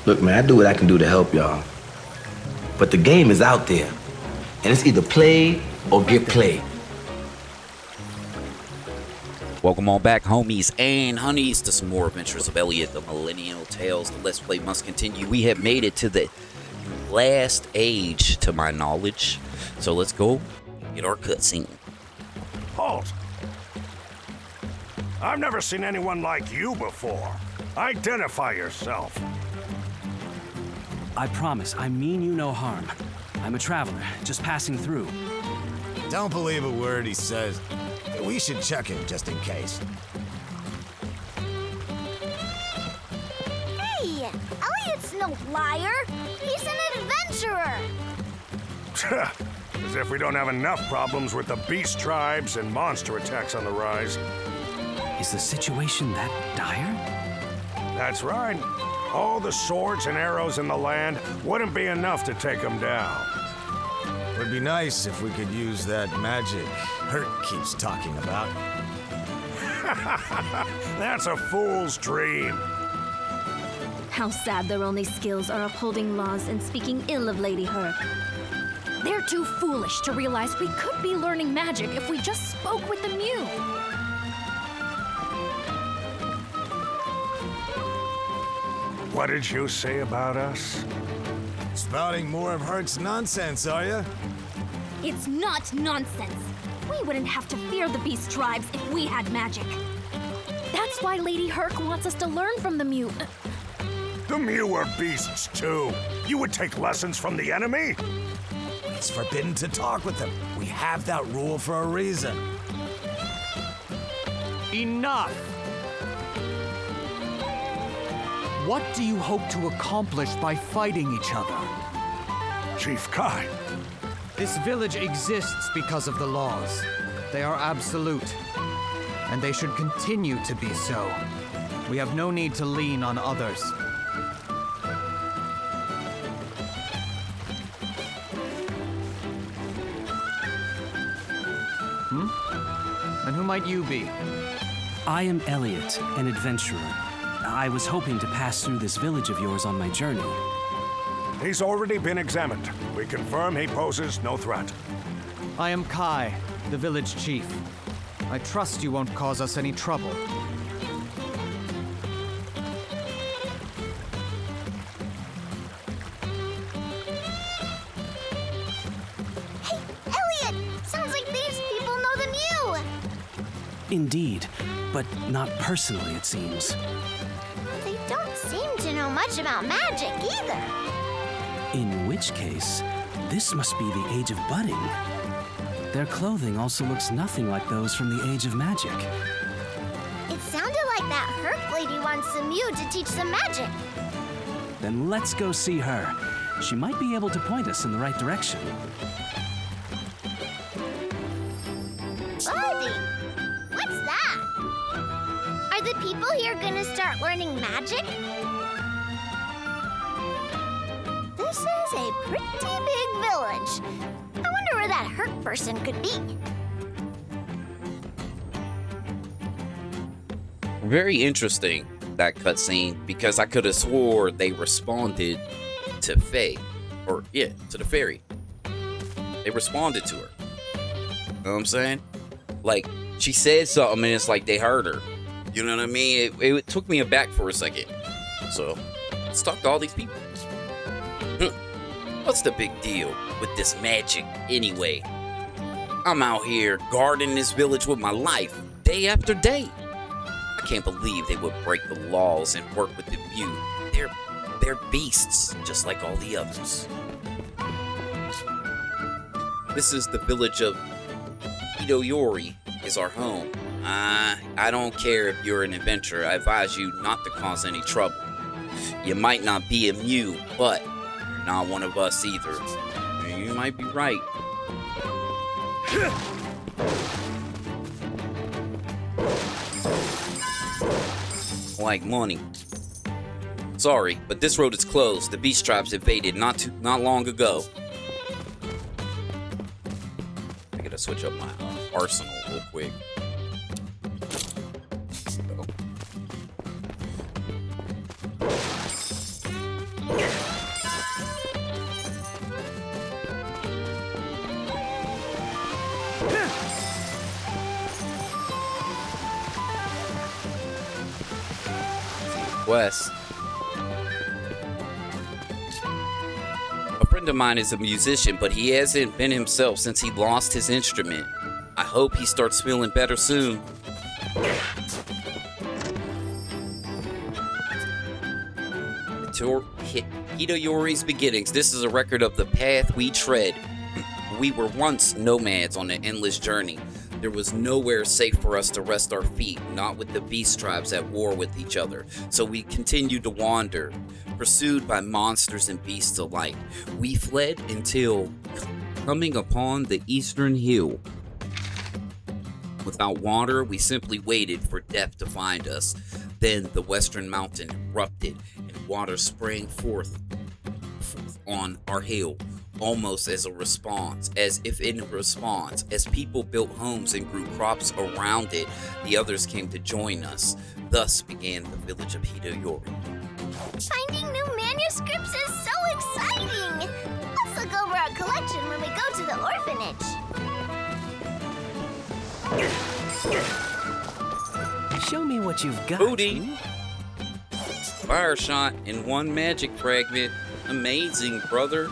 Look, man, I do what I can do to help y'all. But the game is out there, and it's either play or get played. Welcome on back, homies and honeys, to some more Adventures of Elliot, the Millennial Tales. The Let's Play must continue. We have made it to the last age, to my knowledge. So let's go get our cutscene. Halt! I've never seen anyone like you before. Identify yourself. I promise, I mean you no harm. I'm a traveler, just passing through. Don't believe a word he says. We should check him just in case. Hey! Elliot's no liar! He's an adventurer! As if we don't have enough problems with the beast tribes and monster attacks on the rise. Is the situation that dire? That's right. All the swords and arrows in the land wouldn't be enough to take them down. Would be nice if we could use that magic Hurt keeps talking about. That's a fool's dream. How sad their only skills are upholding laws and speaking ill of Lady Herc. They're too foolish to realize we could be learning magic if we just spoke with the Mew. What did you say about us? Spouting more of Hurt's nonsense, are you? It's not nonsense. We wouldn't have to fear the beast tribes if we had magic. That's why Lady Herc wants us to learn from the Mew. The Mew are beasts too. You would take lessons from the enemy? It's forbidden to talk with them. We have that rule for a reason. Enough! What do you hope to accomplish by fighting each other? Chief Kai. This village exists because of the laws. They are absolute, and they should continue to be so. We have no need to lean on others. And who might you be? I am Elliot, an adventurer. I was hoping to pass through this village of yours on my journey. He's already been examined. We confirm he poses no threat. I am Kai, the village chief. I trust you won't cause us any trouble. Hey, Elliot! Sounds like these people know the Mew! Indeed, but not personally, it seems. They don't seem to know much about magic either. In which case, this must be the Age of Budding. Their clothing also looks nothing like those from the Age of Magic. It sounded like that Herc lady wants the Mew to teach them magic. Then let's go see her. She might be able to point us in the right direction. Budding? What's that? Are the people here gonna start learning magic? This is a pretty big village. I wonder where that Herc person could be. Very interesting, that cutscene, because I could have swore they responded to Faye. Or, yeah, to the fairy. They responded to her. You know what I'm saying? Like, she said something and it's like they heard her. You know what I mean? It took me aback for a second. So, let's talk to all these people. What's the big deal with this magic anyway? I'm out here guarding this village with my life, day after day. I can't believe they would break the laws and work with the Mew. They're beasts, just like all the others. This is the village of Itoyori, is our home. I don't care if you're an adventurer. I advise you not to cause any trouble. You might not be a Mew, but you're not one of us either. You might be right. Like money. Sorry, but this road is closed. The beast tribes invaded not long ago. I gotta switch up my arsenal real quick. quest. A friend of mine is a musician, but he hasn't been himself since he lost his instrument. I hope he starts feeling better soon. Hidayori's Beginnings. This is a record of the path we tread. We were once nomads on an endless journey. There was nowhere safe for us to rest our feet, not with the beast tribes at war with each other. So we continued to wander, pursued by monsters and beasts alike. We fled until coming upon the eastern hill. Without water, we simply waited for death to find us. Then the western mountain erupted, and water sprang forth on our hill, almost as a response, as if in response. As people built homes and grew crops around it, the others came to join us. Thus began the village of Hidayori. Finding new manuscripts is so exciting! Let's look over our collection when we go to the orphanage. Show me what you've got. Booty! Fire shot and one magic fragment. Amazing, brother.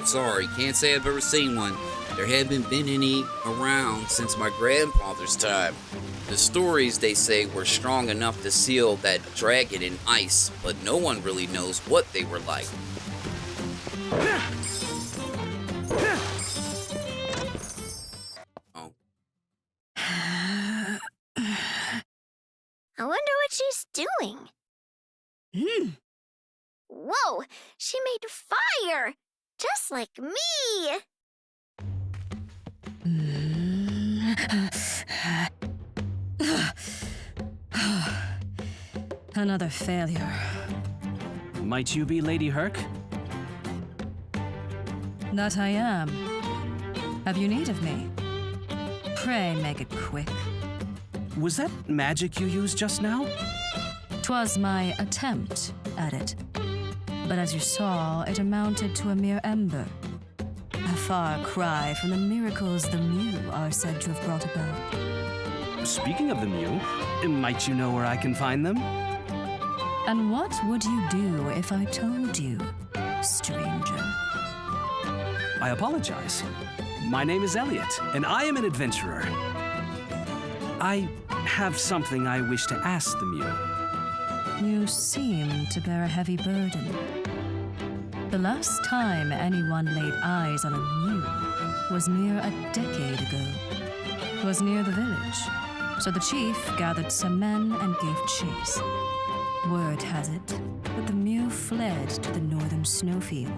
Sorry, can't say I've ever seen one. There haven't been any around since my grandfather's time. The stories, they say, were strong enough to seal that dragon in ice, but no one really knows what they were like. Oh. I wonder what she's doing. Whoa, she made fire! Just like me! Another failure. Might you be Lady Herc? That I am. Have you need of me? Pray make it quick. Was that magic you used just now? 'Twas my attempt at it. But as you saw, it amounted to a mere ember. A far cry from the miracles the Mew are said to have brought about. Speaking of the Mew, might you know where I can find them? And what would you do if I told you, stranger? I apologize. My name is Elliot, and I am an adventurer. I have something I wish to ask the Mew. You seem to bear a heavy burden. The last time anyone laid eyes on a Mew was near a decade ago. 'Twas near the village, so the chief gathered some men and gave chase. Word has it that the Mew fled to the northern snowfield.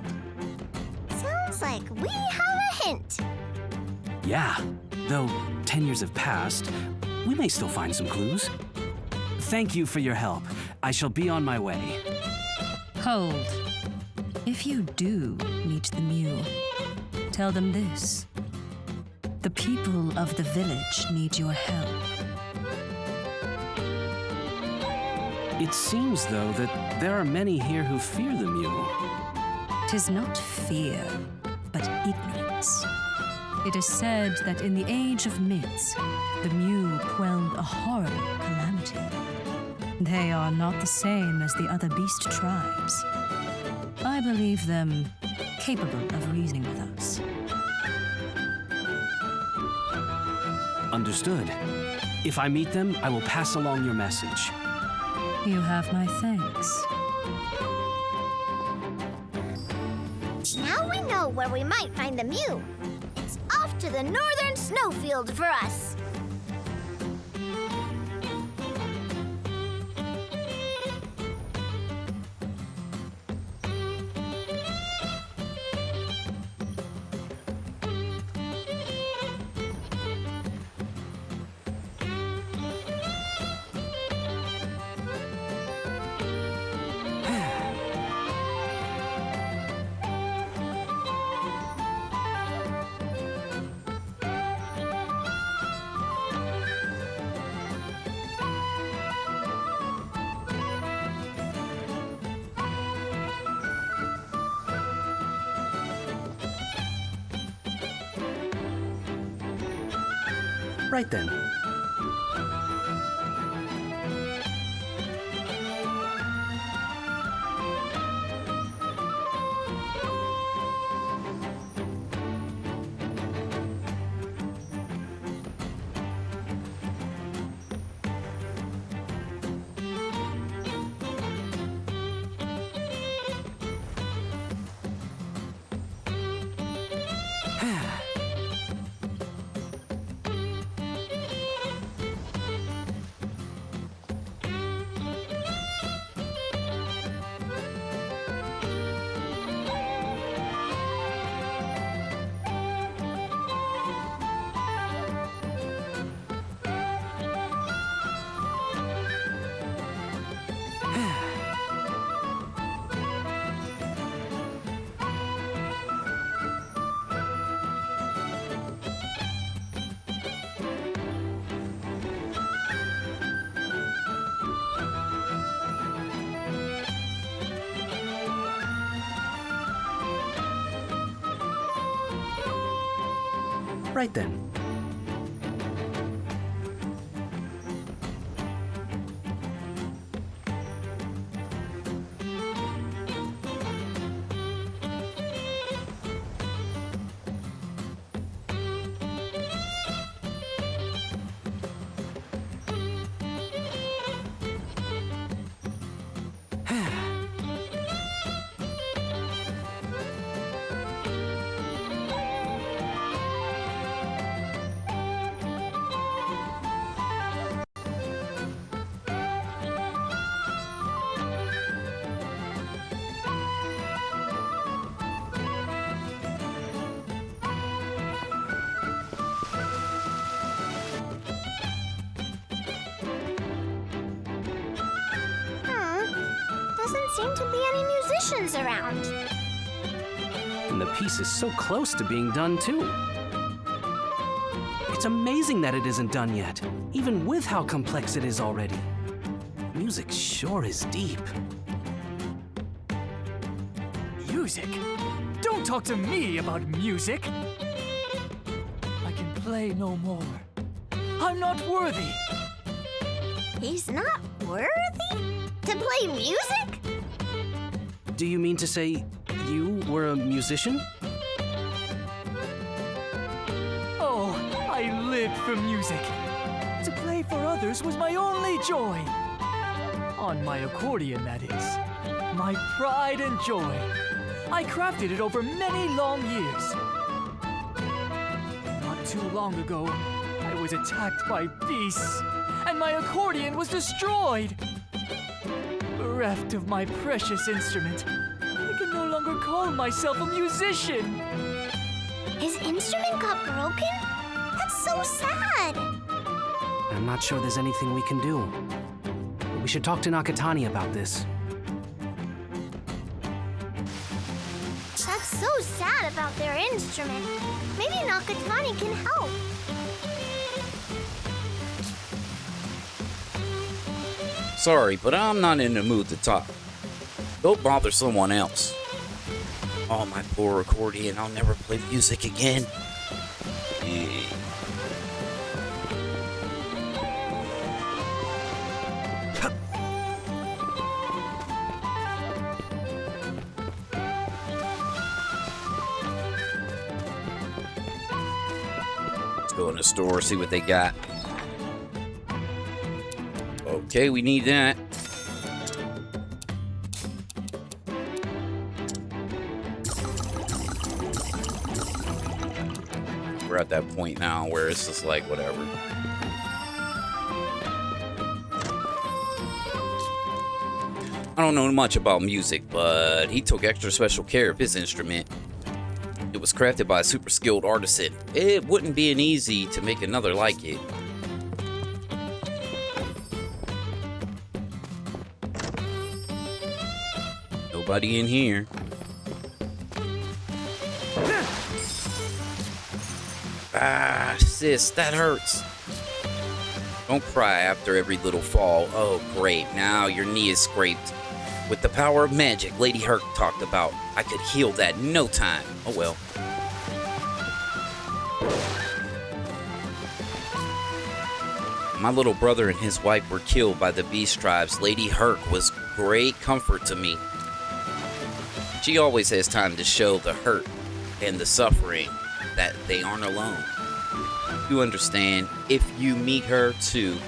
Sounds like we have a hint. Yeah, though 10 years have passed, we may still find some clues. Thank you for your help. I shall be on my way. Hold. If you do meet the Mew, tell them this. The people of the village need your help. It seems, though, that there are many here who fear the Mew. 'Tis not fear, but ignorance. It is said that in the age of myths, the Mew quelled a horrible calamity. They are not the same as the other beast tribes. I believe them capable of reasoning with us. Understood. If I meet them, I will pass along your message. You have my thanks. Now we know where we might find the Mew. It's off to the northern snowfield for us. Right then. Right then. Doesn't seem to be any musicians around. And the piece is so close to being done, too. It's amazing that it isn't done yet, even with how complex it is already. Music sure is deep. Music? Don't talk to me about music. I can play no more. I'm not worthy. He's not worthy to play music? Do you mean to say you were a musician? Oh, I lived for music. To play for others was my only joy. On my accordion, that is. My pride and joy. I crafted it over many long years. Not too long ago, I was attacked by beasts, and my accordion was destroyed. Bereft of my precious instrument, I can no longer call myself a musician. His instrument got broken? That's so sad. I'm not sure there's anything we can do. We should talk to Nakatani about this. That's so sad about their instrument. Maybe Nakatani can help. Sorry, but I'm not in the mood to talk. Go bother someone else. Oh, my poor accordion. I'll never play music again. Let's go in the store, see what they got. Okay, we need that. We're at that point now where it's just like, whatever. I don't know much about music, but he took extra special care of his instrument. It was crafted by a super skilled artisan. It wouldn't be an easy to make another like it. Nobody in here. Ah, sis, that hurts. Don't cry after every little fall. Oh, great. Now your knee is scraped. With the power of magic Lady Herc talked about, I could heal that in no time. Oh, well. My little brother and his wife were killed by the beast tribes. Lady Herc was great comfort to me. She always has time to show the hurt and the suffering that they aren't alone. You understand, if you meet her too,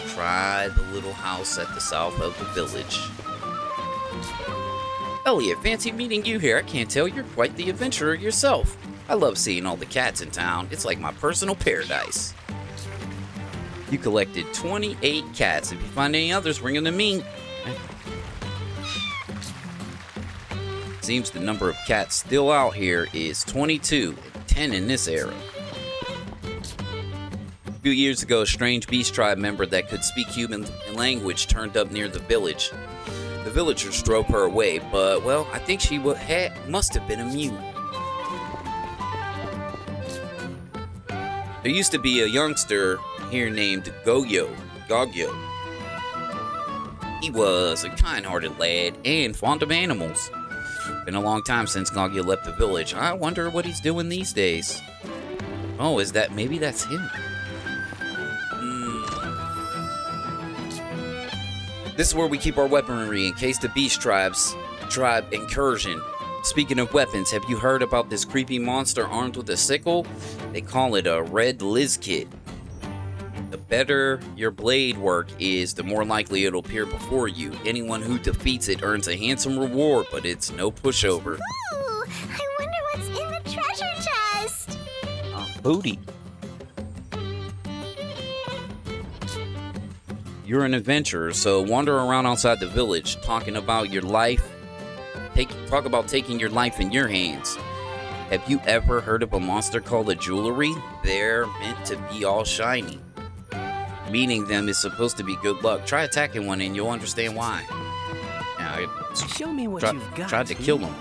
try the little house at the south of the village. Elliot, fancy meeting you here. I can't tell you're quite the adventurer yourself. I love seeing all the cats in town. It's like my personal paradise. You collected 28 cats. If you find any others, bring them to me. Seems the number of cats still out here is 22, and 10 in this era. A few years ago, a strange beast tribe member that could speak human language turned up near the village. The villagers drove her away, but, well, I think she must have been a mute. There used to be a youngster here named Gogyo. He was a kind-hearted lad and fond of animals. Been a long time since Gogyo left the village. I wonder what he's doing these days. Oh, is that, maybe that's him? This is where we keep our weaponry in case the beast tribe incursion. Speaking of weapons, have you heard about this creepy monster armed with a sickle? They call it a red Lizkit. The better your blade work is, the more likely it'll appear before you. Anyone who defeats it earns a handsome reward, but it's no pushover. Ooh, I wonder what's in the treasure chest. Booty. You're an adventurer, so wander around outside the village, talking about your life. Talk about taking your life in your hands. Have you ever heard of a monster called a jewelry? They're meant to be all shiny. Meeting them is supposed to be good luck. Try attacking one and you'll understand why. Yeah, Show me what you've got. Tried to kill him.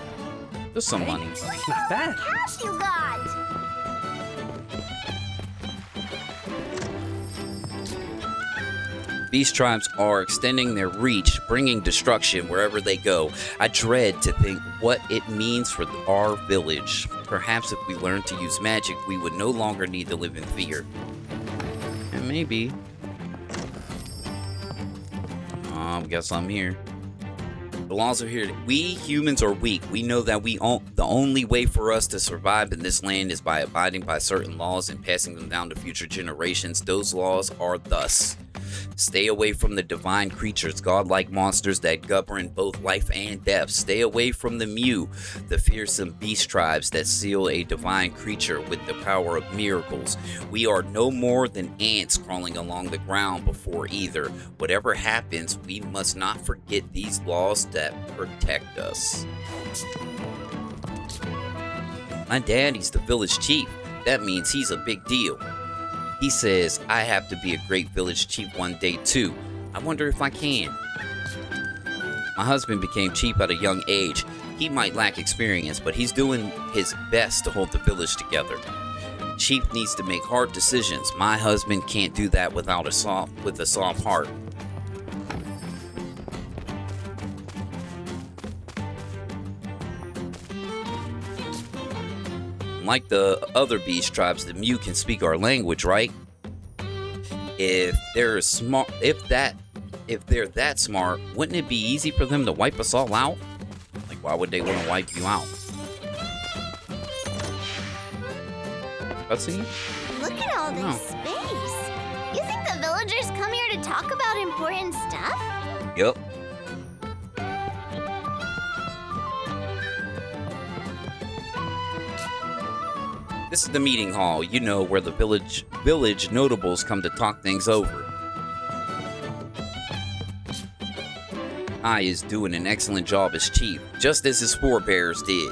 There's some money. Not bad. Cash you got. Beast tribes are extending their reach, bringing destruction wherever they go. I dread to think what it means for our village. Perhaps if we learned to use magic, we would no longer need to live in fear. And maybe. Guess I'm here. The laws are here. We humans are weak. We know that the only way for us to survive in this land is by abiding by certain laws and passing them down to future generations. Those laws are thus: stay away from the divine creatures, godlike monsters that govern both life and death. Stay away from the Mew, the fearsome beast tribes that seal a divine creature with the power of miracles. We are no more than ants crawling along the ground before either. Whatever happens, we must not forget these laws that protect us. My daddy's the village chief. That means he's a big deal. He says I have to be a great village chief one day too. I wonder if I can. My husband became chief at a young age. He might lack experience, but he's doing his best to hold the village together. Chief needs to make hard decisions. My husband can't do that with a soft heart. Like the other beast tribes, the Mew can speak our language, right? If they're that smart, wouldn't it be easy for them to wipe us all out? Like, why would they want to wipe you out? Cutscene? Look at all this space. You think the villagers come here to talk about important stuff? Yep. This is the meeting hall, you know, where the village notables come to talk things over. I is doing an excellent job as chief, just as his forebears did.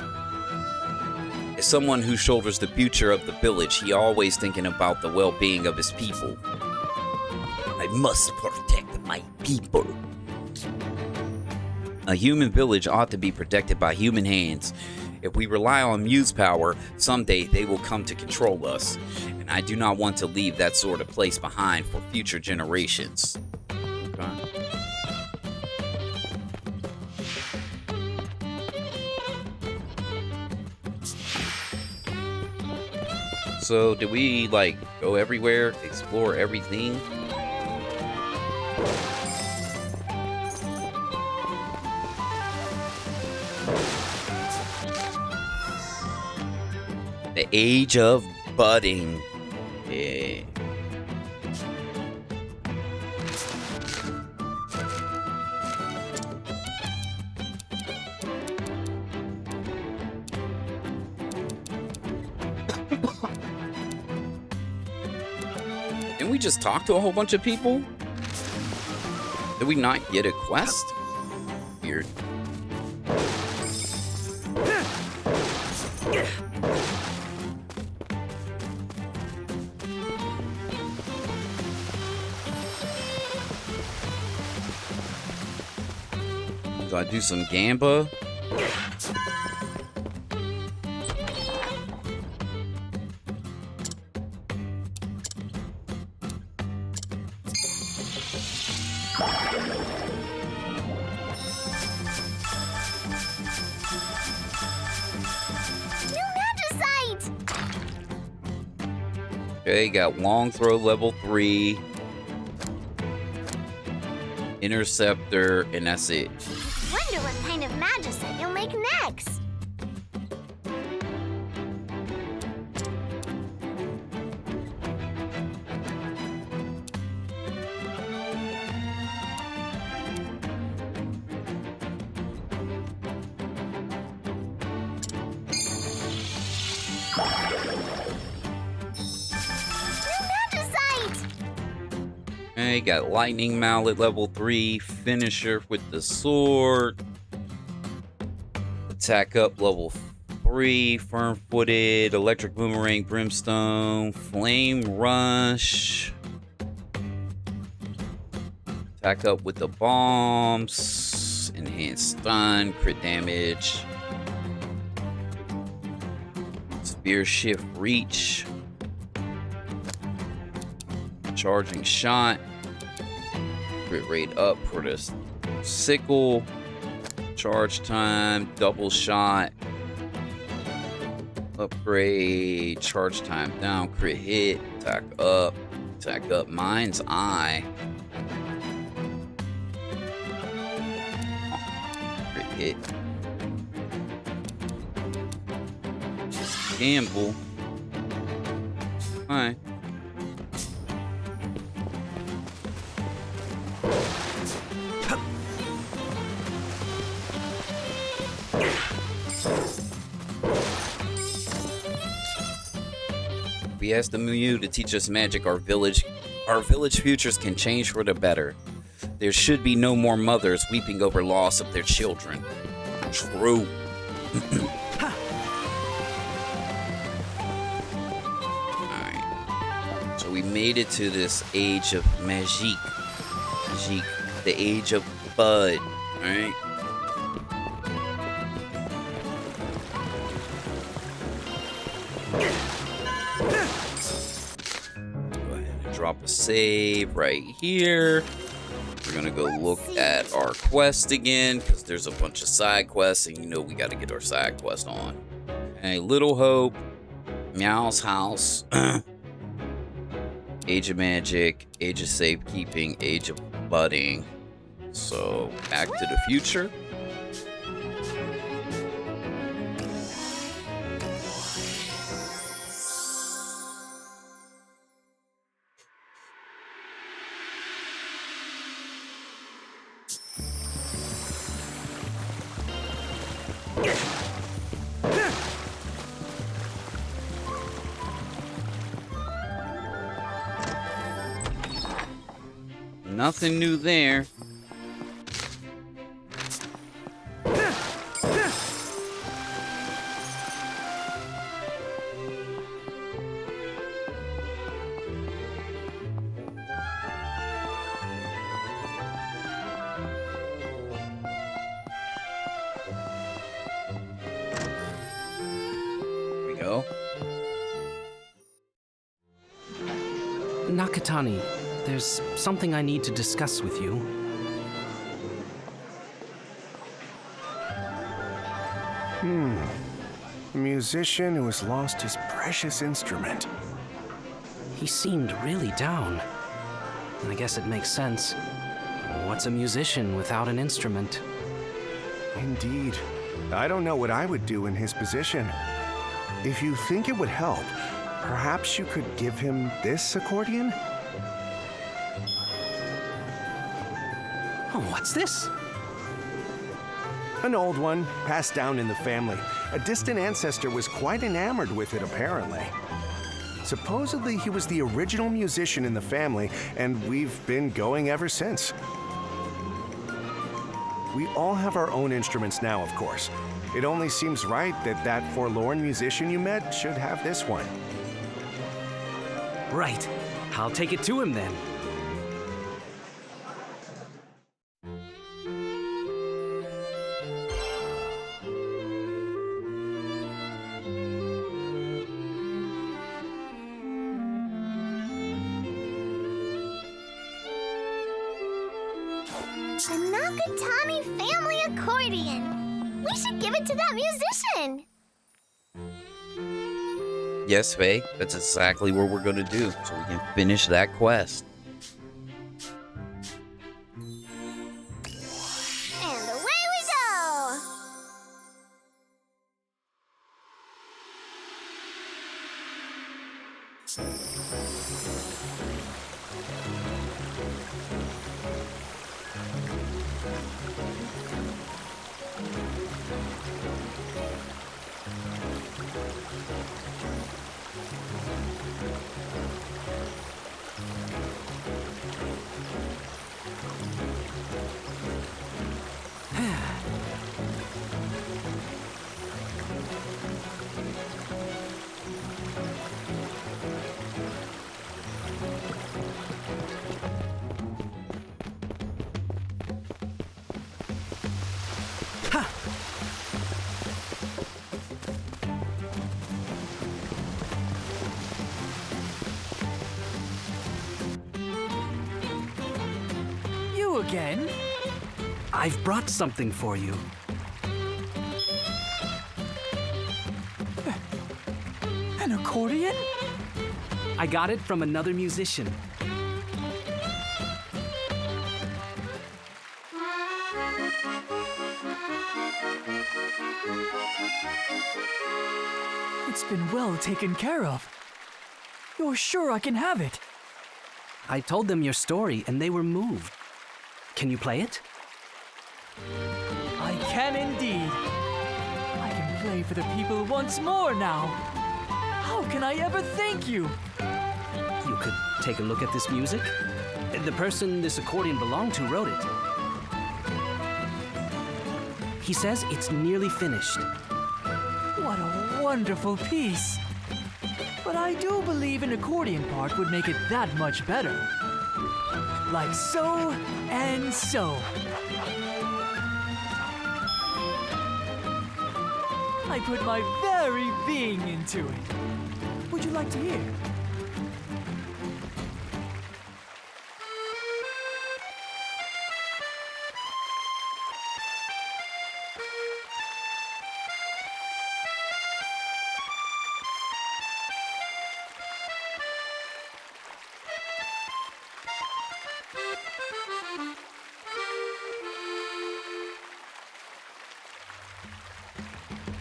As someone who shoulders the future of the village, he always thinking about the well-being of his people. I must protect my people. A human village ought to be protected by human hands. If we rely on Mew's power, someday they will come to control us, and I do not want to leave that sort of place behind for future generations. Okay. So, did we, like, go everywhere, explore everything? The age of budding. Yeah. Didn't we just talk to a whole bunch of people? Did we not get a quest? Weird. Do I do some gamba? Okay, got long throw level 3. Interceptor, and that's it. Wonder what kind of magicite you'll make next. Okay, got lightning mallet level 3, finisher with the sword. Attack up level 3, firm footed, electric boomerang, brimstone, flame rush. Attack up with the bombs, enhanced stun, crit damage. Spear shift reach. Charging shot. Crit rate up for this sickle. Charge time, double shot. Upgrade, charge time down, crit hit, attack up, mind's eye. Oh, crit hit. Gamble. Alright. We asked the Millennium to teach us magic. Our village futures can change for the better. There should be no more mothers weeping over loss of their children. True. Alright. So we made it to this age of magique. The age of bud. Alright. Drop a save right here. We're gonna go look at our quest again because there's a bunch of side quests, and you know we got to get our side quest on. Okay, Little Hope, Meow's house, Age of Magic, Age of Safekeeping, Age of Budding. So back to the future. Nothing new there. Here we go. Nakatani, there's something I need to discuss with you. A musician who has lost his precious instrument. He seemed really down. I guess it makes sense. What's a musician without an instrument? Indeed. I don't know what I would do in his position. If you think it would help, perhaps you could give him this accordion? Oh, what's this? An old one, passed down in the family. A distant ancestor was quite enamored with it, apparently. Supposedly, he was the original musician in the family, and we've been going ever since. We all have our own instruments now, of course. It only seems right that that forlorn musician you met should have this one. Right. I'll take it to him then. The Nakatani family accordion. We should give it to that musician. Yes, Faye, that's exactly what we're gonna do, so we can finish that quest. And away we go! You again? I've brought something for you. An accordion? I got it from another musician. It's been well taken care of. You're sure I can have it? I told them your story and they were moved. Can you play it? I can indeed. I can play for the people once more now. How can I ever thank you? You could take a look at this music. The person this accordion belonged to wrote it. He says it's nearly finished. What a wonderful piece. But I do believe an accordion part would make it that much better. Like so and so. I put my very being into it. Would you like to hear?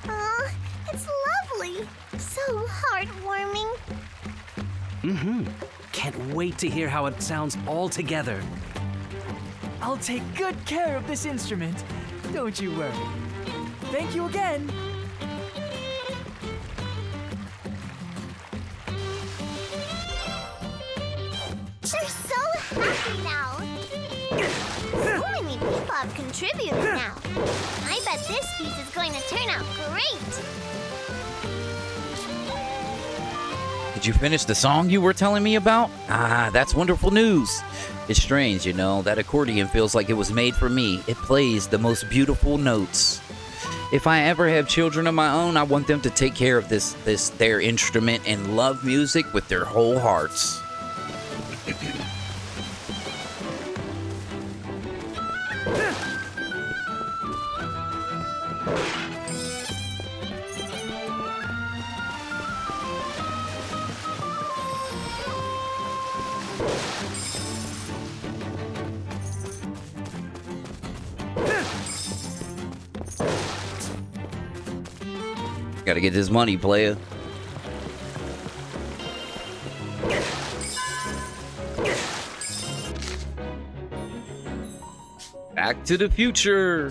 Aw, it's lovely. So heartwarming. Can't wait to hear how it sounds all together. I'll take good care of this instrument. Don't you worry. Thank you again. They're so happy now. So many people have contributed now. I bet this piece is going to turn out great. Did you finish the song you were telling me about? Ah, that's wonderful news. It's strange, you know, that accordion feels like it was made for me. It plays the most beautiful notes. If I ever have children of my own, I want them to take care of their instrument and love music with their whole hearts. Gotta get this money, player. Back to the future.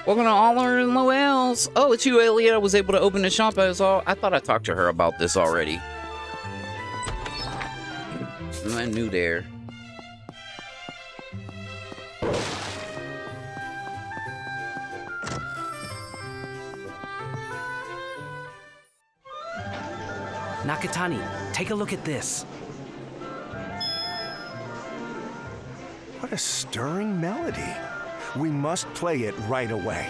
Welcome to all our Loels. Oh, it's you, Elliot. I was able to open the shop. I thought I talked to her about this already. I knew there. Nakatani, take a look at this. What a stirring melody. We must play it right away.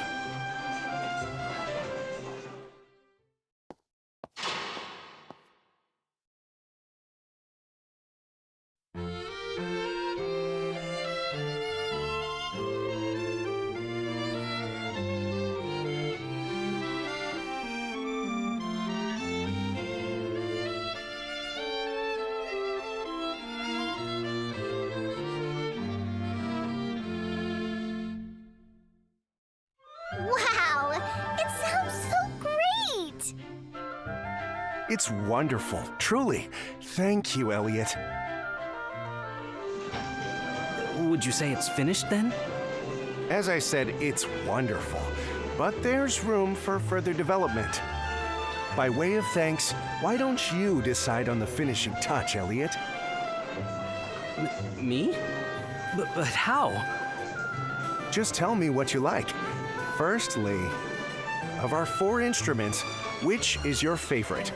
Wow! It sounds so great! It's wonderful, truly. Thank you, Elliot. Would you say it's finished then? As I said, it's wonderful, but there's room for further development. By way of thanks, why don't you decide on the finishing touch, Elliot? Me? But how? Just tell me what you like. Firstly, of our 4 instruments, which is your favorite?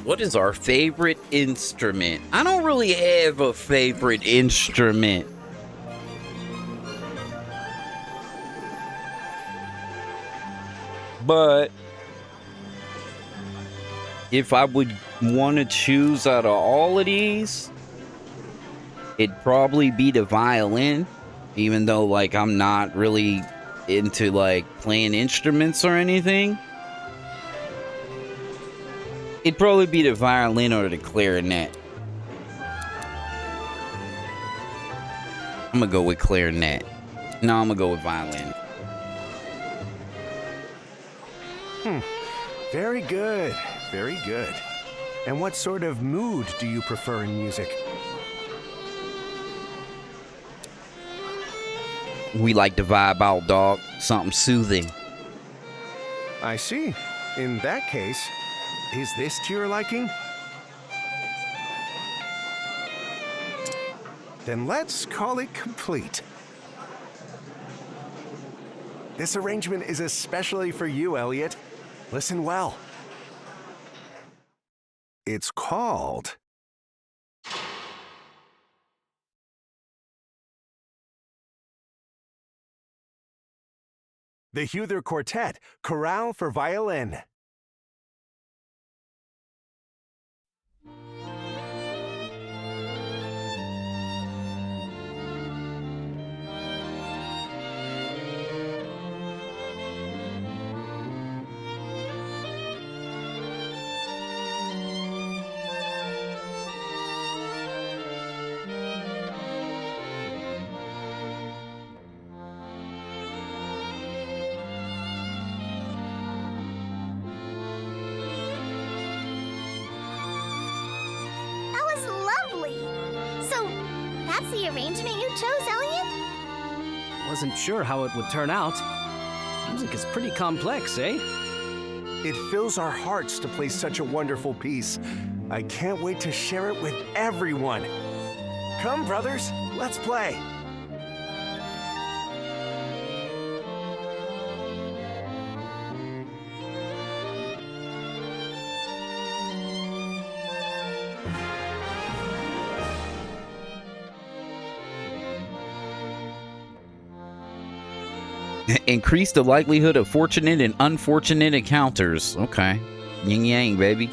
What is our favorite instrument? I don't really have a favorite instrument. But if I would want to choose out of all of these, it'd probably be the violin, even though like I'm not really into like playing instruments or anything. It'd probably be the violin or the clarinet. I'm gonna go with clarinet. No, I'm gonna go with violin. Very good, very good. And what sort of mood do you prefer in music? We like to vibe out, dog. Something soothing. I see. In that case, is this to your liking? Then let's call it complete. This arrangement is especially for you, Elliot. Listen well. It's called the Huther Quartet, Chorale for Violin. That's the arrangement you chose, Elliot? Wasn't sure how it would turn out. Music is pretty complex, eh? It fills our hearts to play such a wonderful piece. I can't wait to share it with everyone. Come, brothers, let's play. Increase the likelihood of fortunate and unfortunate encounters. Okay. Yin yang, baby.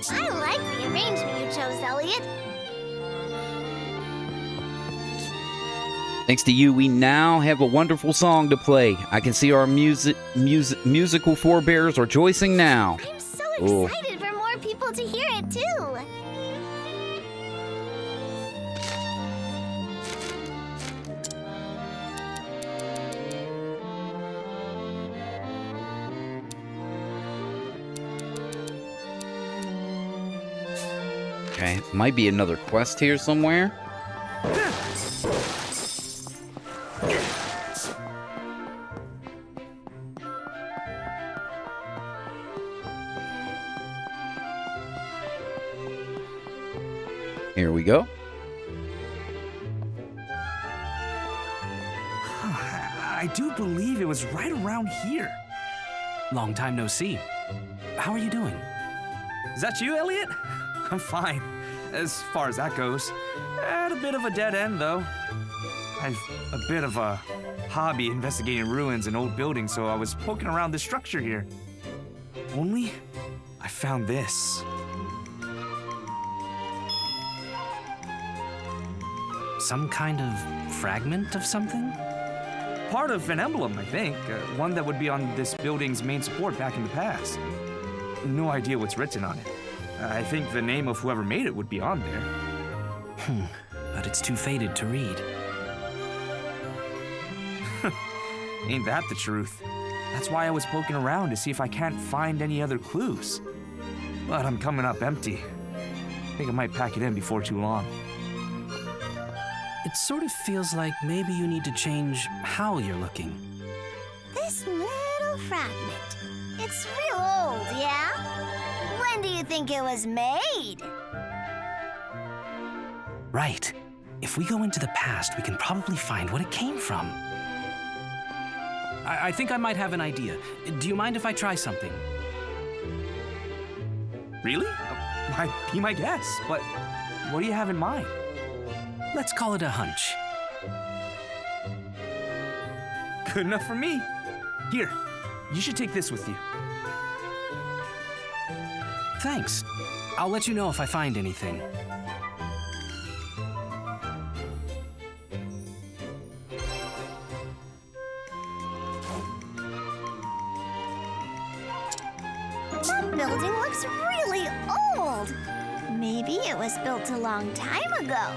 I like the arrangement you chose, Elliot. Thanks to you, we now have a wonderful song to play. I can see our musical forebears rejoicing now. I'm so excited for more people to hear it, too. Okay, might be another quest here somewhere. Here we go. I do believe it was right around here. Long time no see. How are you doing? Is that you, Elliot? I'm fine, as far as that goes. At a bit of a dead end, though. I've a bit of a hobby investigating ruins and old buildings, so I was poking around this structure here. Only, I found this. Some kind of fragment of something? Part of an emblem, I think. One that would be on this building's main support back in the past. No idea what's written on it. I think the name of whoever made it would be on there. But it's too faded to read. Ain't that the truth? That's why I was poking around to see if I can't find any other clues. But I'm coming up empty. I think I might pack it in before too long. It sort of feels like maybe you need to change how you're looking. This little fragment. It's real old, yeah? When do you think it was made? Right. If we go into the past, we can probably find what it came from. I think I might have an idea. Do you mind if I try something? Really? Might be my guess, but what do you have in mind? Let's call it a hunch. Good enough for me. Here, you should take this with you. Thanks. I'll let you know if I find anything. That building looks really old. Maybe it was built a long time ago.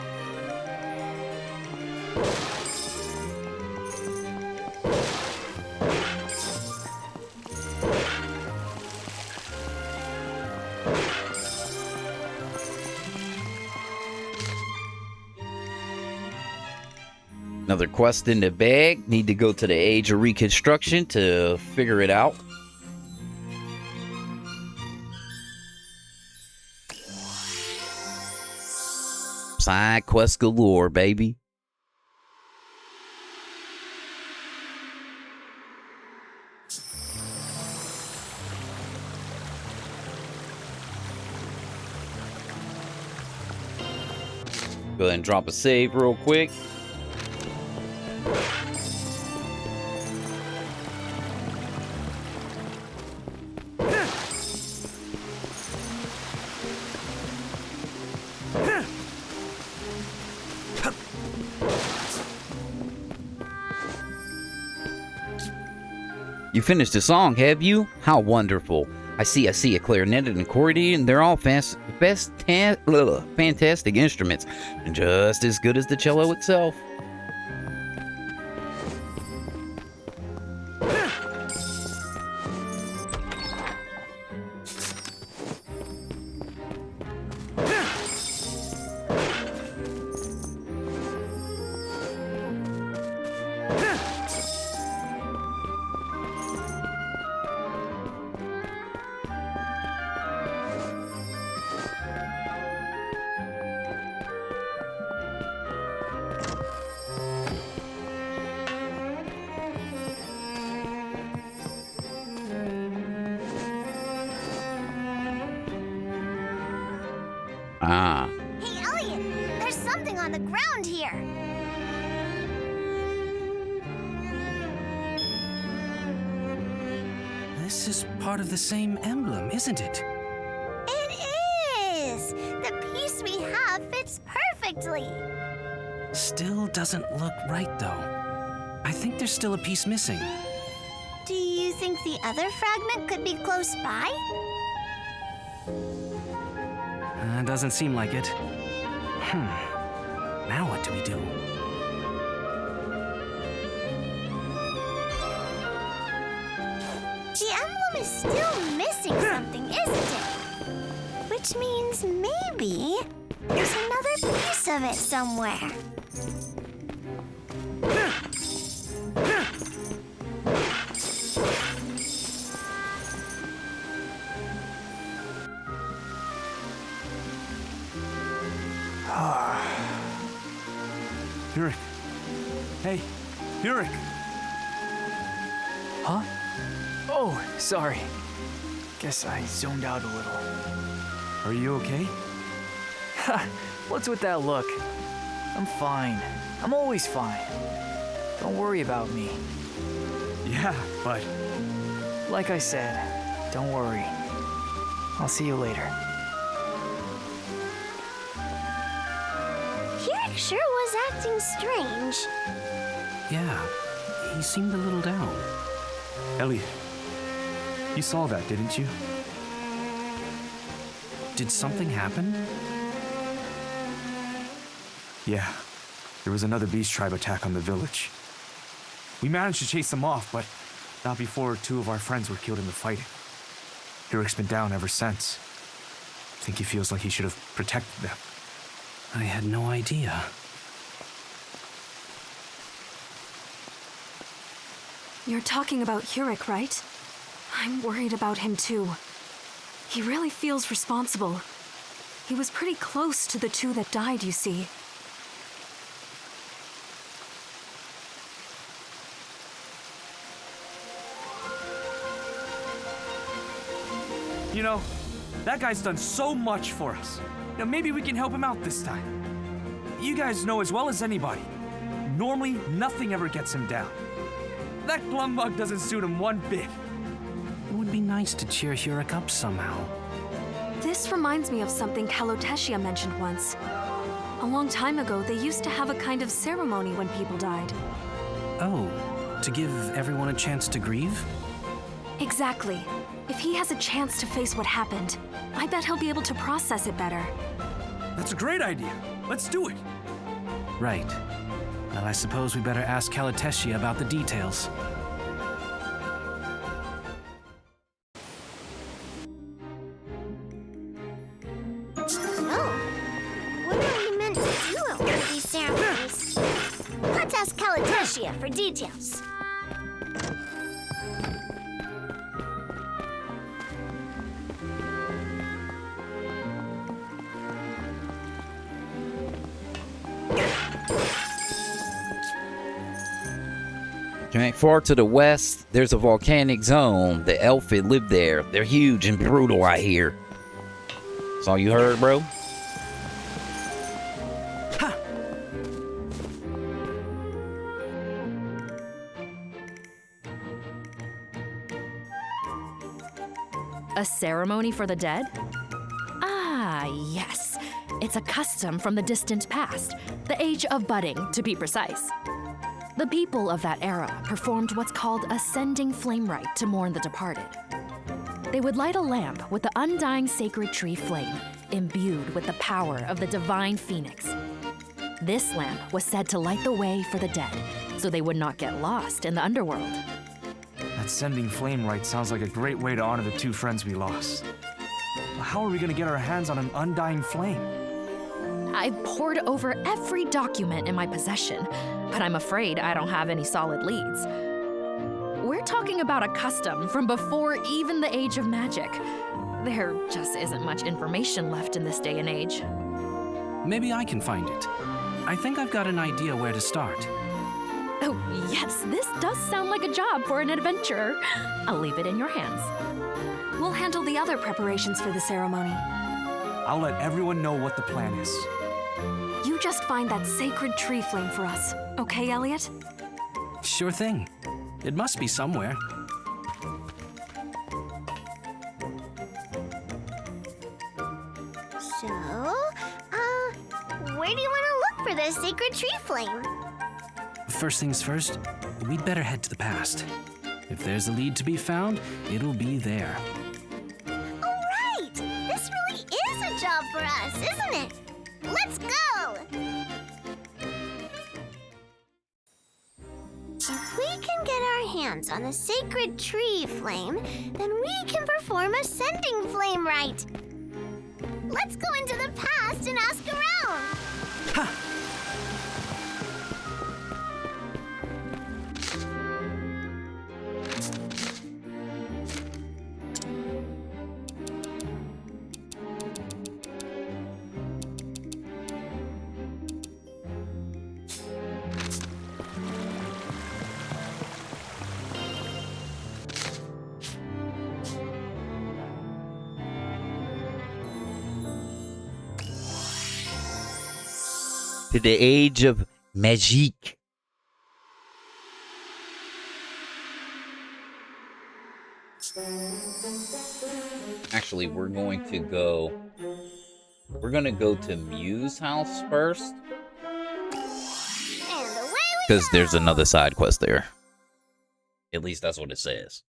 Another quest in the bag. Need to go to the Age of Reconstruction to figure it out. Side quest galore, baby. Go ahead and drop a save real quick. You finished the song, have you? How wonderful. I see a clarinet and accordion. They're all fantastic instruments, and just as good as the cello itself. Ah. Hey, Elliot, there's something on the ground here. This is part of the same emblem, isn't it? It is! The piece we have fits perfectly. Still doesn't look right, though. I think there's still a piece missing. Do you think the other fragment could be close by? Doesn't seem like it. Now what do we do? The emblem is still missing something, isn't it? Which Which means maybe there's another piece of it somewhere. Yurik. Hey, Yurik. Huh? Oh, sorry. Guess I zoned out a little. Are you okay? Ha! What's with that look? I'm fine. I'm always fine. Don't worry about me. Yeah, but... Like I said, don't worry. I'll see you later. Yurik sure was acting strange. Yeah, he seemed a little down. Elliot, you saw that, didn't you? Did something happen? Yeah, there was another beast tribe attack on the village. We managed to chase them off, but not before 2 of our friends were killed in the fighting. Yurik's been down ever since. I think he feels like he should have protected them. I had no idea. You're talking about Yurik, right? I'm worried about him too. He really feels responsible. He was pretty close to the 2 that died, you see. You know, that guy's done so much for us. Now maybe we can help him out this time. You guys know as well as anybody, normally nothing ever gets him down. That glum mug doesn't suit him one bit. It would be nice to cheer Yurik up somehow. This reminds me of something Kaloteshia mentioned once. A long time ago, they used to have a kind of ceremony when people died. Oh, to give everyone a chance to grieve? Exactly. If he has a chance to face what happened, I bet he'll be able to process it better. That's a great idea. Let's do it. Right. Well, I suppose we better ask Kaloteshia about the details. So, what are we meant to do at one of these ceremonies? Let's ask Kaloteshia for details. Okay, far to the west, there's a volcanic zone. The Elfid live there. They're huge and brutal, I hear. That's all you heard, bro? Ha! A ceremony for the dead? Ah, yes. It's a custom from the distant past, the Age of Budding, to be precise. The people of that era performed what's called ascending flame rite to mourn the departed. They would light a lamp with the undying sacred tree flame, imbued with the power of the divine phoenix. This lamp was said to light the way for the dead, so they would not get lost in the underworld. That sending flame rite sounds like a great way to honor the 2 friends we lost. How are we gonna get our hands on an undying flame? I've pored over every document in my possession, but I'm afraid I don't have any solid leads. We're talking about a custom from before even the Age of Magic. There just isn't much information left in this day and age. Maybe I can find it. I think I've got an idea where to start. Oh, yes, this does sound like a job for an adventurer. I'll leave it in your hands. We'll handle the other preparations for the ceremony. I'll let everyone know what the plan is. You just find that sacred tree flame for us, okay, Elliot? Sure thing. It must be somewhere. So, where do you want to look for this sacred tree flame? First things first, we'd better head to the past. If there's a lead to be found, it'll be there. All right! This really is a job for us, isn't it? Let's go! If we can get our hands on the sacred tree flame, then we can perform a sending flame rite. Let's go into the past and ask around. To the age of magic. Actually, we're going to go to Mew's house first. Because there's another side quest there. At least that's what it says.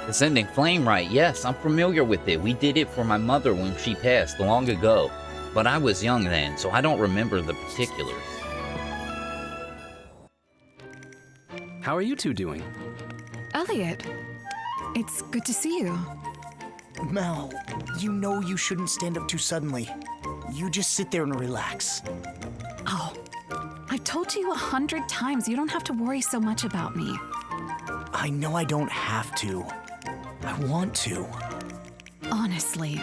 Ascending Flame Rite, yes, I'm familiar with it. We did it for my mother when she passed long ago. But I was young then, so I don't remember the particulars. How are you two doing? Elliot, it's good to see you. Mel, you know you shouldn't stand up too suddenly. You just sit there and relax. Oh, I've told you 100 times you don't have to worry so much about me. I know I don't have to. I want to. Honestly,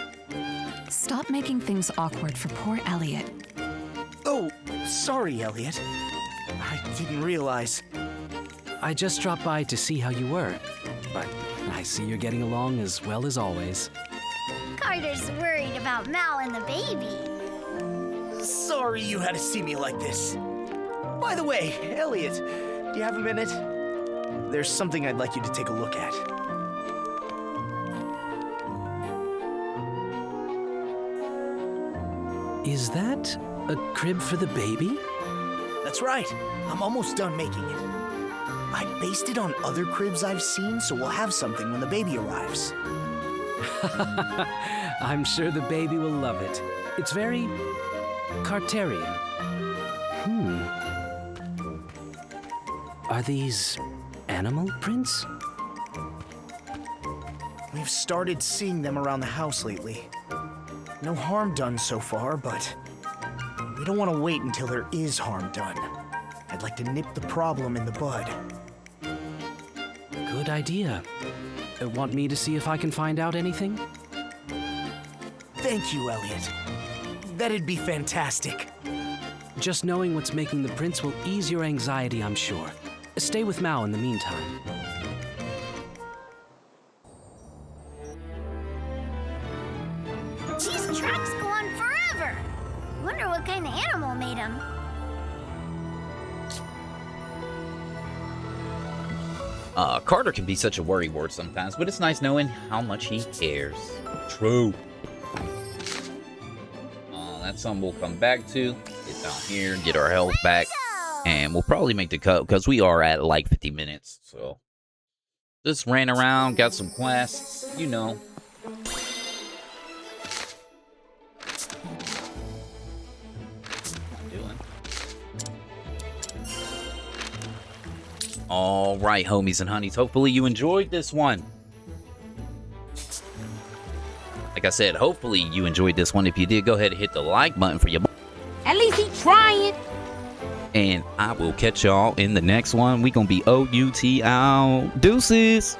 stop making things awkward for poor Elliot. Oh, sorry, Elliot. I didn't realize. I just dropped by to see how you were, but I see you're getting along as well as always. Carter's worried about Mal and the baby. Sorry you had to see me like this. By the way, Elliot, do you have a minute? There's something I'd like you to take a look at. Is that a crib for the baby? That's right. I'm almost done making it. I based it on other cribs I've seen, so we'll have something when the baby arrives. I'm sure the baby will love it. It's very Carterian. Are these animal prints? We've started seeing them around the house lately. No harm done so far, but we don't want to wait until there is harm done. I'd like to nip the problem in the bud. Good idea. Want me to see if I can find out anything? Thank you, Elliot. That'd be fantastic. Just knowing what's making the prints will ease your anxiety, I'm sure. Stay with Mao in the meantime. These tracks go on forever. Wonder what kind of animal made them. Carter can be such a worrywart sometimes, but it's nice knowing how much he cares. True. That's something we'll come back to. Get down here, get our health back, and we'll probably make the cut because we are at like 50 minutes. So just ran around, got some quests, you know. All right, homies and honeys. Hopefully you enjoyed this one. Like I said, hopefully you enjoyed this one. If you did, go ahead and hit the like button for your... At least he's trying. And I will catch y'all in the next one. We gonna be OUT out. Deuces.